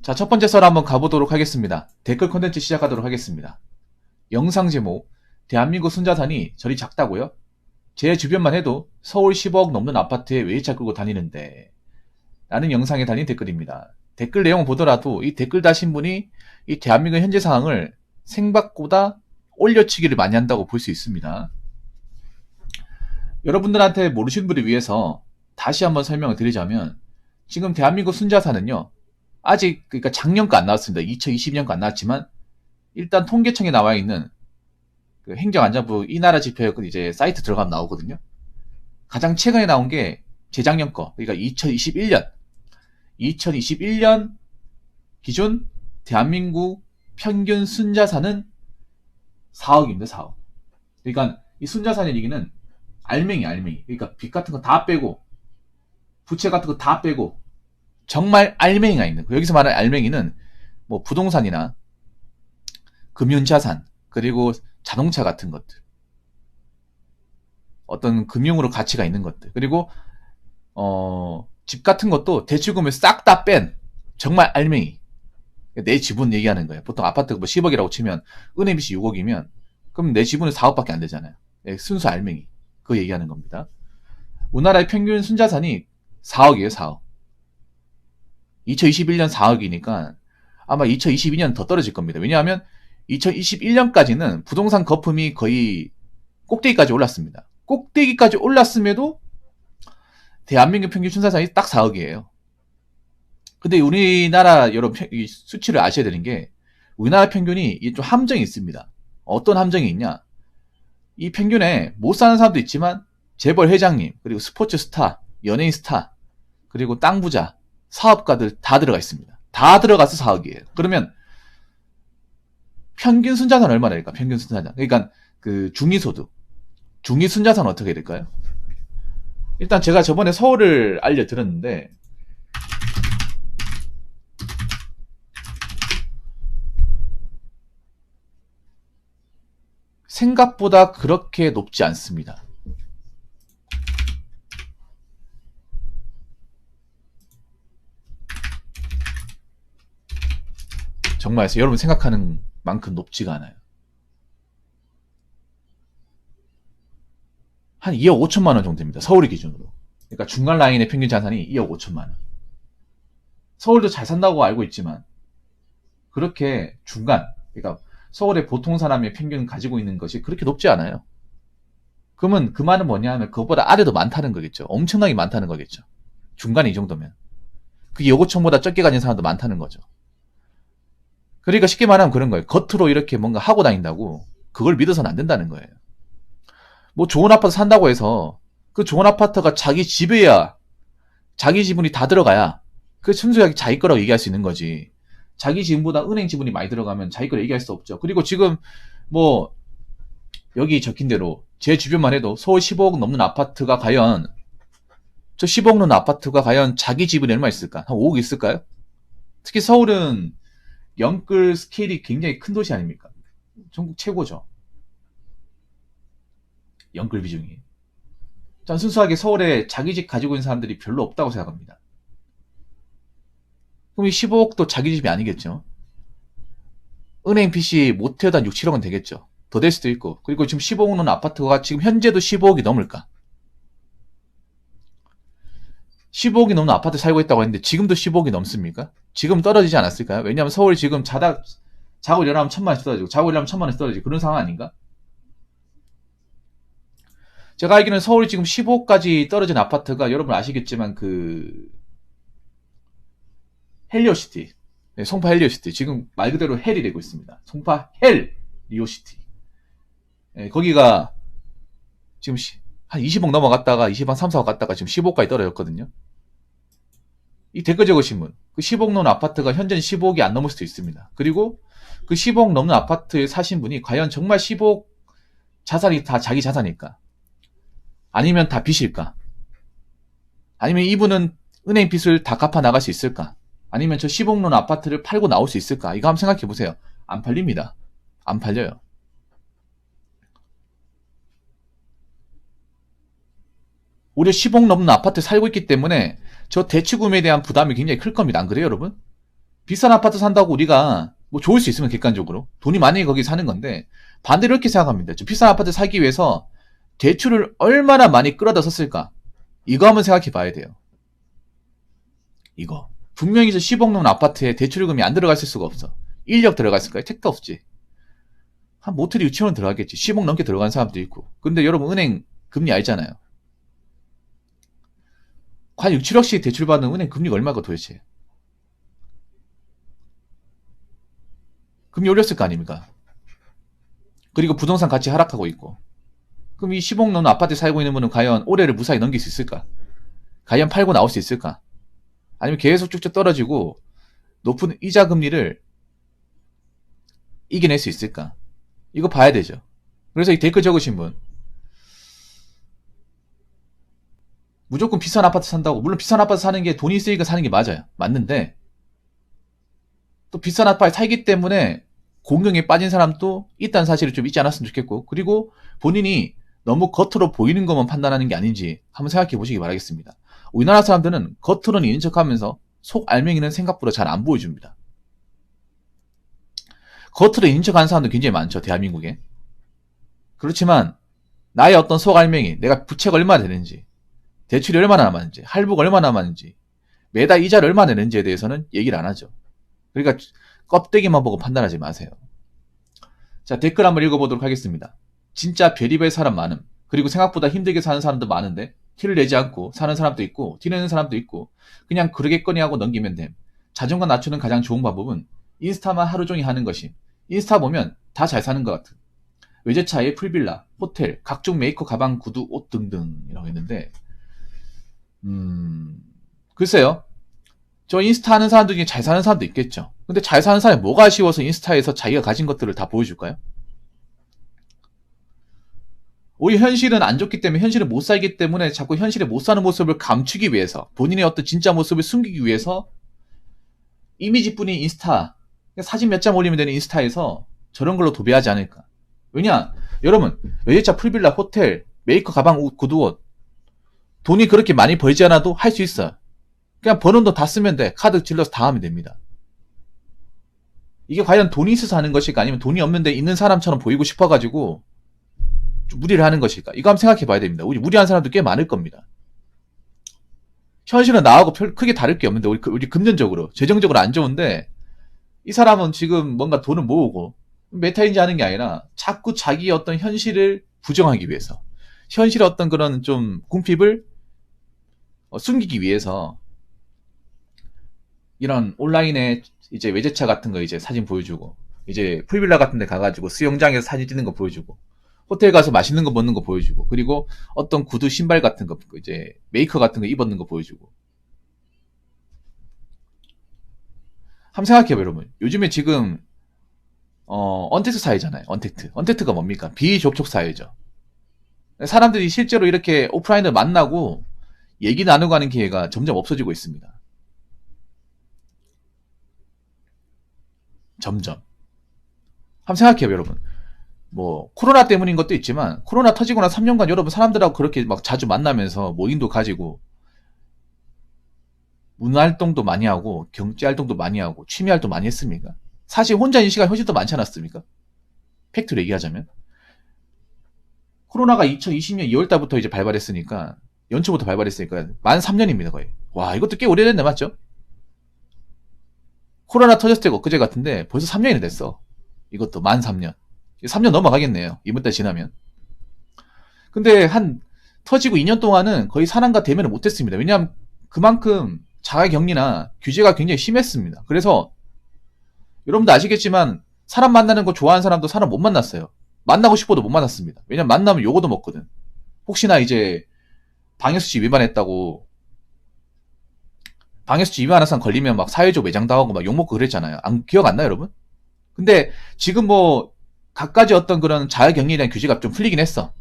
자, 첫 번째 썰 한번 가보도록 하겠습니다. 댓글 콘텐츠 시작하도록 하겠습니다. 영상 제목, 대한민국 순자산이 저리 작다고요? 제 주변만 해도 서울 10억 넘는 아파트에 외제차 끌고 다니는데 라는 영상에 달린 댓글입니다. 댓글 내용을 보더라도 이 댓글 다신 분이 이 대한민국 현재 상황을 생각보다 올려치기를 많이 한다고 볼 수 있습니다. 여러분들한테 모르시는 분을 위해서 다시 한번 설명을 드리자면 지금 대한민국 순자산은요, 아직 그러니까 작년 거 안 나왔습니다. 2022년 거 안 나왔지만 일단 통계청에 나와 있는 그 행정안전부 이 나라 지표 이제 사이트 들어가면 나오거든요. 가장 최근에 나온 게 재작년 거, 그러니까 2021년 기준 대한민국 평균 순자산은 4억입니다. 4억. 그러니까 이 순자산의 얘기는 알맹이. 그러니까 빚 같은 거 다 빼고 부채 같은 거 다 빼고 정말 알맹이가 있는 거. 여기서 말하는 알맹이는 뭐 부동산이나 금융자산, 그리고 자동차 같은 것들, 어떤 금융으로 가치가 있는 것들, 그리고 집 같은 것도 대출금을 싹 다 뺀 정말 알맹이. 내 지분 얘기하는 거예요. 보통 아파트 뭐 10억이라고 치면 은행빚이 6억이면 그럼 내 지분은 4억밖에 안 되잖아요. 순수 알맹이. 그거 얘기하는 겁니다. 우리나라의 평균 순자산이 4억이에요. 4억. 2021년 4억이니까 아마 2022년 더 떨어질 겁니다. 왜냐하면 2021년까지는 부동산 거품이 거의 꼭대기까지 올랐습니다. 꼭대기까지 올랐음에도 대한민국 평균 순자산이 딱 4억이에요. 근데 우리나라 여러분 수치를 아셔야 되는 게 우리나라 평균이 좀 함정이 있습니다. 어떤 함정이 있냐? 이 평균에 못 사는 사람도 있지만 재벌 회장님, 그리고 스포츠 스타, 연예인 스타, 그리고 땅 부자, 사업가들 다 들어가 있습니다. 다 들어가서 4억이에요. 그러면 평균 순자산 얼마나 될까? 평균 순자산. 그러니까 그 중위소득. 중위순자산 어떻게 될까요? 일단 제가 저번에 서울을 알려드렸는데 생각보다 그렇게 높지 않습니다. 정말 여러분 생각하는 만큼 높지가 않아요. 한 2억 5천만 원 정도 됩니다. 서울의 기준으로. 그러니까 중간 라인의 평균 자산이 2억 5천만 원. 서울도 잘 산다고 알고 있지만 그렇게 중간, 그러니까 서울의 보통 사람의 평균 가지고 있는 것이 그렇게 높지 않아요. 그러면 그 말은 뭐냐 하면 그것보다 아래도 많다는 거겠죠. 엄청나게 많다는 거겠죠. 중간이 이 정도면. 그 2억 5천보다 적게 가진 사람도 많다는 거죠. 그러니까 쉽게 말하면 그런 거예요. 겉으로 이렇게 뭔가 하고 다닌다고 그걸 믿어서는 안 된다는 거예요. 뭐 좋은 아파트 산다고 해서 그 좋은 아파트가 자기 집이야, 자기 지분이 다 들어가야 그 순수하게 자기 거라고 얘기할 수 있는 거지. 자기 지분보다 은행 지분이 많이 들어가면 자기 거라고 얘기할 수 없죠. 그리고 지금 뭐 여기 적힌 대로 제 주변만 해도 서울 15억 넘는 아파트가 과연 저 15억 넘는 아파트가 과연 자기 지분이 얼마 있을까? 한 5억 있을까요? 특히 서울은 영끌 스케일이 굉장히 큰 도시 아닙니까? 전국 최고죠. 영끌 비중이. 전 순수하게 서울에 자기 집 가지고 있는 사람들이 별로 없다고 생각합니다. 그럼 이 15억도 자기 집이 아니겠죠. 은행 빚이 못해도 한 6, 7억은 되겠죠. 더 될 수도 있고. 그리고 지금 15억 넘는 아파트가 지금 현재도 15억이 넘을까? 15억이 넘는 아파트 살고 있다고 했는데 지금도 15억이 넘습니까? 지금 떨어지지 않았을까요? 왜냐하면 서울 지금 자고 일어나면 1,000만 원씩 떨어지고 자고 일어나면 1,000만 원씩 떨어지고 그런 상황 아닌가? 제가 알기로는 서울이 지금 15억까지 떨어진 아파트가 여러분 아시겠지만 그 헬리오시티, 네, 송파 헬리오시티 지금 말 그대로 헬이 되고 있습니다. 송파 헬 리오시티. 네, 거기가 지금 한 20억 넘어갔다가 20억 3, 4억 갔다가 지금 15억까지 떨어졌거든요. 이 댓글 적으신 분, 그 10억 넘는 아파트가 현재는 15억이 안 넘을 수도 있습니다. 그리고 그 15억 넘는 아파트에 사신 분이 과연 정말 15억 자산이 다 자기 자산일까? 아니면 다 빚일까? 아니면 이분은 은행 빚을 다 갚아 나갈 수 있을까? 아니면 저 10억 넘는 아파트를 팔고 나올 수 있을까? 이거 한번 생각해 보세요. 안 팔립니다. 안 팔려요. 우리 10억 넘는 아파트 살고 있기 때문에 저 대출금에 대한 부담이 굉장히 클 겁니다. 안 그래요, 여러분? 비싼 아파트 산다고 우리가 뭐 좋을 수 있으면 객관적으로 돈이 많이 거기 사는 건데 반대로 이렇게 생각합니다. 저 비싼 아파트 사기 위해서 대출을 얼마나 많이 끌어다 썼을까? 이거 한번 생각해 봐야 돼요. 이거. 분명히 저 10억 넘는 아파트에 대출금이 안 들어갔을 수가 없어. 1억 들어갔을까요? 택도 없지. 한 모텔이 유치원 들어가겠지. 10억 넘게 들어간 사람도 있고. 근데 여러분 은행 금리 알잖아요. 과연 6, 7억씩 대출 받는 은행 금리가 얼마가 도대체? 금리 올렸을 거 아닙니까? 그리고 부동산 가치 하락하고 있고. 그럼 이 10억 넘는 아파트에 살고 있는 분은 과연 올해를 무사히 넘길 수 있을까? 과연 팔고 나올 수 있을까? 아니면 계속 쭉쭉 떨어지고 높은 이자 금리를 이겨낼 수 있을까? 이거 봐야 되죠. 그래서 이 댓글 적으신 분 무조건 비싼 아파트 산다고, 물론 비싼 아파트 사는 게 돈이 있으니까 사는 게 맞아요. 맞는데 또 비싼 아파트 살기 때문에 공경에 빠진 사람도 있다는 사실을 좀 잊지 않았으면 좋겠고, 그리고 본인이 너무 겉으로 보이는 것만 판단하는 게 아닌지 한번 생각해 보시기 바라겠습니다. 우리나라 사람들은 겉으로는 있는 척하면서 속 알맹이는 생각보다 잘 안 보여줍니다. 겉으로 있는 척하는 사람도 굉장히 많죠, 대한민국에. 그렇지만 나의 어떤 속 알맹이, 내가 부채가 얼마나 되는지, 대출이 얼마나 남았는지, 할부가 얼마나 남았는지, 매달 이자를 얼마나 내는지에 대해서는 얘기를 안 하죠. 그러니까 껍데기만 보고 판단하지 마세요. 자, 댓글 한번 읽어보도록 하겠습니다. 진짜 별의별 사람 많음. 그리고 생각보다 힘들게 사는 사람도 많은데 티를 내지 않고 사는 사람도 있고 티 내는 사람도 있고 그냥 그러겠거니 하고 넘기면 됨. 자존감 낮추는 가장 좋은 방법은 인스타만 하루 종일 하는 것임. 인스타 보면 다 잘 사는 것 같은. 외제차에 풀빌라, 호텔, 각종 메이커 가방, 구두, 옷 등등이라고 했는데 글쎄요. 저 인스타 하는 사람들 중에 잘 사는 사람도 있겠죠. 근데 잘 사는 사람이 뭐가 아쉬워서 인스타에서 자기가 가진 것들을 다 보여줄까요? 오히려 현실은 안 좋기 때문에, 현실을 못 살기 때문에 자꾸 현실에 못 사는 모습을 감추기 위해서, 본인의 어떤 진짜 모습을 숨기기 위해서 이미지뿐인 인스타, 사진 몇 장 올리면 되는 인스타에서 저런 걸로 도배하지 않을까. 왜냐? 여러분, 외제차 풀빌라, 호텔, 메이커 가방, 구두, 옷, 돈이 그렇게 많이 벌지 않아도 할 수 있어. 그냥 버는 돈 다 쓰면 돼. 카드 질러서 다 하면 됩니다. 이게 과연 돈이 있어서 하는 것일까? 아니면 돈이 없는데 있는 사람처럼 보이고 싶어가지고 좀 무리를 하는 것일까? 이거 한번 생각해 봐야 됩니다. 우리 무리한 사람도 꽤 많을 겁니다. 현실은 나하고 크게 다를 게 없는데, 우리 금전적으로, 재정적으로 안 좋은데, 이 사람은 지금 뭔가 돈을 모으고, 메타인지 하는 게 아니라, 자꾸 자기의 어떤 현실을 부정하기 위해서, 현실의 어떤 그런 좀 궁핍을 숨기기 위해서, 이런 온라인에 이제 외제차 같은 거 이제 사진 보여주고, 이제 풀빌라 같은 데 가가지고 수영장에서 사진 찍는 거 보여주고, 호텔 가서 맛있는 거 먹는 거 보여주고, 그리고 어떤 구두, 신발 같은 거, 이제 메이커 같은 거 입었는 거 보여주고. 한번 생각해봐요, 여러분. 요즘에 지금 언택트 사회잖아요. 언택트가 뭡니까? 비접촉 사회죠. 사람들이 실제로 이렇게 오프라인을 만나고 얘기 나누고 하는 기회가 점점 없어지고 있습니다. 점점. 한번 생각해봐요, 여러분. 뭐 코로나 때문인 것도 있지만, 코로나 터지고 나 3년간 여러분 사람들하고 그렇게 막 자주 만나면서 모임도 가지고 문화활동도 많이 하고 경제활동도 많이 하고 취미활동 많이 했습니까? 사실 혼자 있는 시간이 훨씬 더 많지 않았습니까? 팩트로 얘기하자면 코로나가 2020년 2월달부터 이제 발발했으니까, 연초부터 발발했으니까 만 3년입니다 거의. 와, 이것도 꽤 오래됐네, 맞죠? 코로나 터졌을 때가 엊그제 같은데 벌써 3년이 됐어. 이것도 만 3년. 3년 넘어가겠네요, 이번 달 지나면. 근데 터지고 2년 동안은 거의 사람과 대면을 못했습니다. 왜냐하면 그만큼 자가격리나 규제가 굉장히 심했습니다. 그래서 여러분도 아시겠지만 사람 만나는 거 좋아하는 사람도 사람 못 만났어요. 만나고 싶어도 못 만났습니다. 왜냐면 만나면 요거도 먹거든. 혹시나 이제 방역수칙 위반했다고, 방역수칙 위반한 사람 걸리면 막 사회적 매장당하고 막 욕먹고 그랬잖아요. 기억 안 나요, 여러분? 근데 지금 뭐 각가지 어떤 그런 자가격리에 대한 규제가 좀 풀리긴 했어.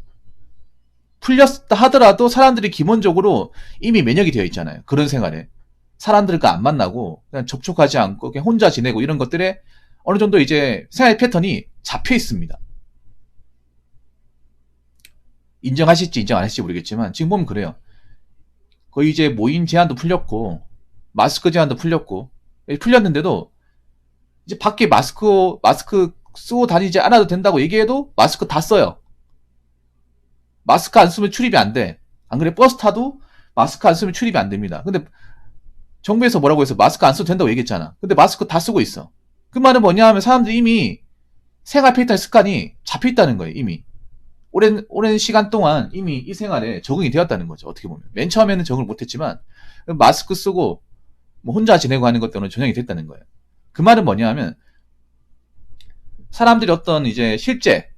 풀렸다 하더라도 사람들이 기본적으로 이미 면역이 되어 있잖아요. 그런 생활에. 사람들과 안 만나고 그냥 접촉하지 않고 그냥 혼자 지내고 이런 것들에 어느 정도 이제 생활 패턴이 잡혀 있습니다. 인정하실지 인정 안 하실지 모르겠지만 지금 보면 그래요. 거의 이제 모임 제한도 풀렸고 마스크 제한도 풀렸고, 풀렸는데도 이제 밖에 마스크 쓰고 다니지 않아도 된다고 얘기해도 마스크 다 써요. 마스크 안 쓰면 출입이 안 돼. 안 그래? 버스 타도 마스크 안 쓰면 출입이 안 됩니다. 근데 정부에서 뭐라고 해서 마스크 안 써도 된다고 얘기했잖아. 근데 마스크 다 쓰고 있어. 그 말은 뭐냐 하면 사람들이 이미 생활 패턴 습관이 잡혀있다는 거예요. 이미. 오랜 시간 동안 이미 이 생활에 적응이 되었다는 거죠. 어떻게 보면. 맨 처음에는 적응을 못했지만 마스크 쓰고 뭐 혼자 지내고 하는 것 때문에 전형이 됐다는 거예요. 그 말은 뭐냐 하면 사람들이 어떤 이제 실제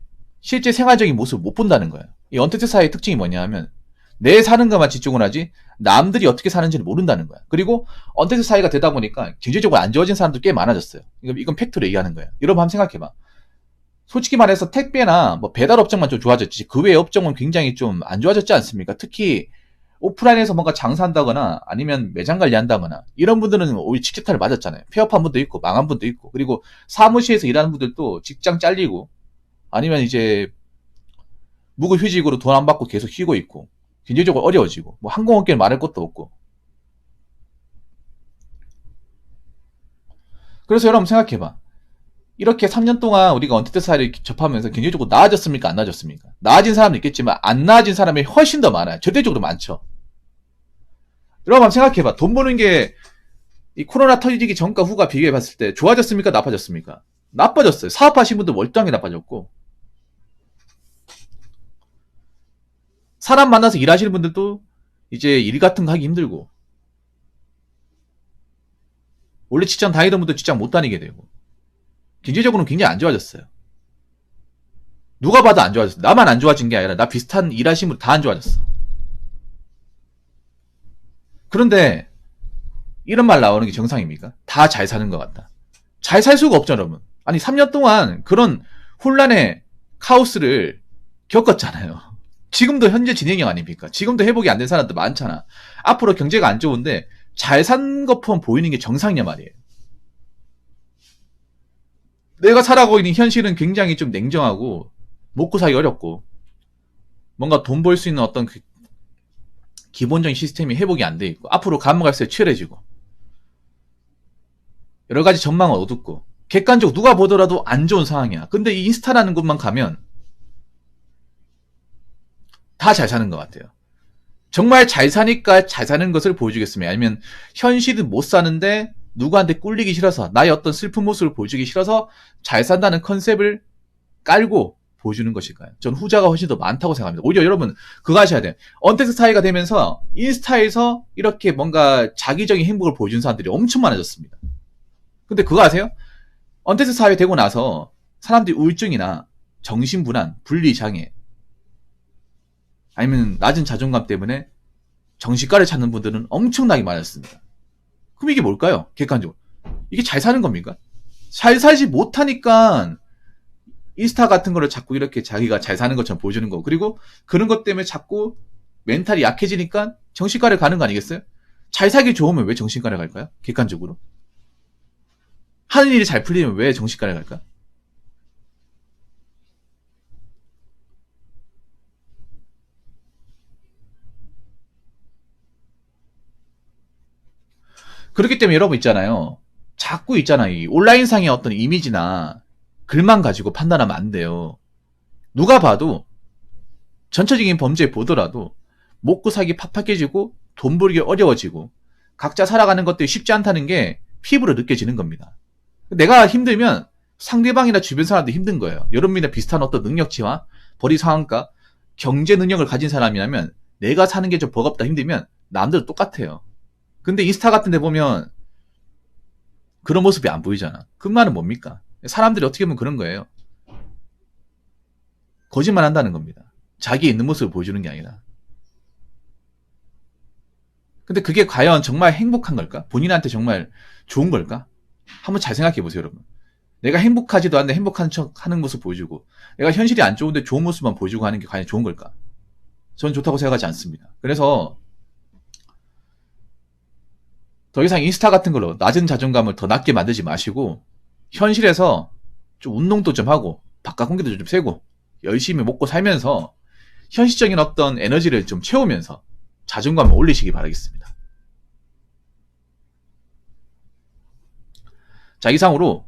생활적인 모습을 못 본다는 거예요. 이 언택트 사회의 특징이 뭐냐 하면 내 사는 것만 집중을 하지 남들이 어떻게 사는지를 모른다는 거야. 그리고 언택트 사회가 되다 보니까 경제적으로 안 좋아진 사람도 꽤 많아졌어요. 이건 팩트로 얘기하는 거예요. 여러분 한번 생각해봐. 솔직히 말해서 택배나 뭐 배달 업종만 좀 좋아졌지 그 외의 업종은 굉장히 좀 안 좋아졌지 않습니까? 특히 오프라인에서 뭔가 장사한다거나 아니면 매장 관리한다거나 이런 분들은 오히려 직격탄을 맞았잖아요. 폐업한 분도 있고 망한 분도 있고 그리고 사무실에서 일하는 분들도 직장 잘리고 아니면 이제 무급휴직으로 돈 안 받고 계속 쉬고 있고 경제적으로 어려워지고 뭐 항공업계는 말할 것도 없고. 그래서 여러분 생각해봐. 이렇게 3년 동안 우리가 언택트 사회를 접하면서 경제적으로 나아졌습니까? 안 나아졌습니까? 나아진 사람도 있겠지만 안 나아진 사람이 훨씬 더 많아요. 절대적으로 많죠. 여러분 한번 생각해봐. 돈 버는 게 이 코로나 터지기 전과 후가 비교해봤을 때 좋아졌습니까? 나빠졌습니까? 나빠졌어요. 사업하신 분들 멀쩡하게 나빠졌고 사람 만나서 일하시는 분들도 이제 일 같은 거 하기 힘들고 원래 직장 다니던 분도 직장 못 다니게 되고 경제적으로는 굉장히 안 좋아졌어요. 누가 봐도 안 좋아졌어. 나만 안 좋아진 게 아니라 나 비슷한 일하시는 분들 다 안 좋아졌어. 그런데 이런 말 나오는 게 정상입니까? 다 잘 사는 것 같다. 잘 살 수가 없죠, 여러분. 아니 3년 동안 그런 혼란의 카오스를 겪었잖아요. 지금도 현재 진행형 아닙니까? 지금도 회복이 안 된 사람들 많잖아. 앞으로 경제가 안 좋은데 잘 산 것처럼 보이는 게 정상이냐 말이에요. 내가 살아가고 있는 현실은 굉장히 좀 냉정하고 먹고 살기 어렵고 뭔가 돈 벌 수 있는 어떤 그 기본적인 시스템이 회복이 안 돼 있고 앞으로 가면 갈수록 치열해지고 여러 가지 전망은 어둡고 객관적으로 누가 보더라도 안 좋은 상황이야. 근데 이 인스타라는 곳만 가면 다 잘 사는 것 같아요. 정말 잘 사니까 잘 사는 것을 보여주겠습니다. 아니면 현실은 못 사는데 누구한테 꿀리기 싫어서 나의 어떤 슬픈 모습을 보여주기 싫어서 잘 산다는 컨셉을 깔고 보여주는 것일까요? 전 후자가 훨씬 더 많다고 생각합니다. 오히려 여러분 그거 하셔야 돼요. 언택트 사회가 되면서 인스타에서 이렇게 뭔가 자기적인 행복을 보여주는 사람들이 엄청 많아졌습니다. 근데 그거 아세요? 언택트 사회 되고 나서 사람들이 우울증이나 정신불안, 분리장애 아니면 낮은 자존감 때문에 정신과를 찾는 분들은 엄청나게 많았습니다. 그럼 이게 뭘까요? 객관적으로. 이게 잘 사는 겁니까? 잘 살지 못하니까 인스타 같은 거를 자꾸 이렇게 자기가 잘 사는 것처럼 보여주는 거고 그리고 그런 것 때문에 자꾸 멘탈이 약해지니까 정신과를 가는 거 아니겠어요? 잘 살기 좋으면 왜 정신과를 갈까요? 객관적으로. 하는 일이 잘 풀리면 왜 정신과를 갈까? 그렇기 때문에 여러분 있잖아요. 자꾸 있잖아요. 이 온라인상의 어떤 이미지나 글만 가지고 판단하면 안 돼요. 누가 봐도 전체적인 범죄 보더라도 먹고 살기 팍팍해지고 돈 벌기 어려워지고 각자 살아가는 것들이 쉽지 않다는 게 피부로 느껴지는 겁니다. 내가 힘들면 상대방이나 주변 사람도 힘든 거예요. 여러분이나 비슷한 어떤 능력치와 벌이 상한가 경제 능력을 가진 사람이라면 내가 사는 게 좀 버겁다 힘들면 남들도 똑같아요. 근데 인스타 같은 데 보면 그런 모습이 안 보이잖아. 그 말은 뭡니까? 사람들이 어떻게 보면 그런 거예요. 거짓말 한다는 겁니다. 자기 있는 모습을 보여주는 게 아니라. 근데 그게 과연 정말 행복한 걸까? 본인한테 정말 좋은 걸까? 한번 잘 생각해 보세요, 여러분. 내가 행복하지도 않는데 행복한 척 하는 모습 보여주고 내가 현실이 안 좋은데 좋은 모습만 보여주고 하는 게 과연 좋은 걸까? 저는 좋다고 생각하지 않습니다. 그래서 더 이상 인스타 같은 걸로 낮은 자존감을 더 낮게 만들지 마시고 현실에서 좀 운동도 좀 하고 바깥 공기도 좀 쐬고 열심히 먹고 살면서 현실적인 어떤 에너지를 좀 채우면서 자존감을 올리시기 바라겠습니다. 자, 이상으로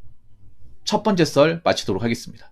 첫 번째 썰 마치도록 하겠습니다.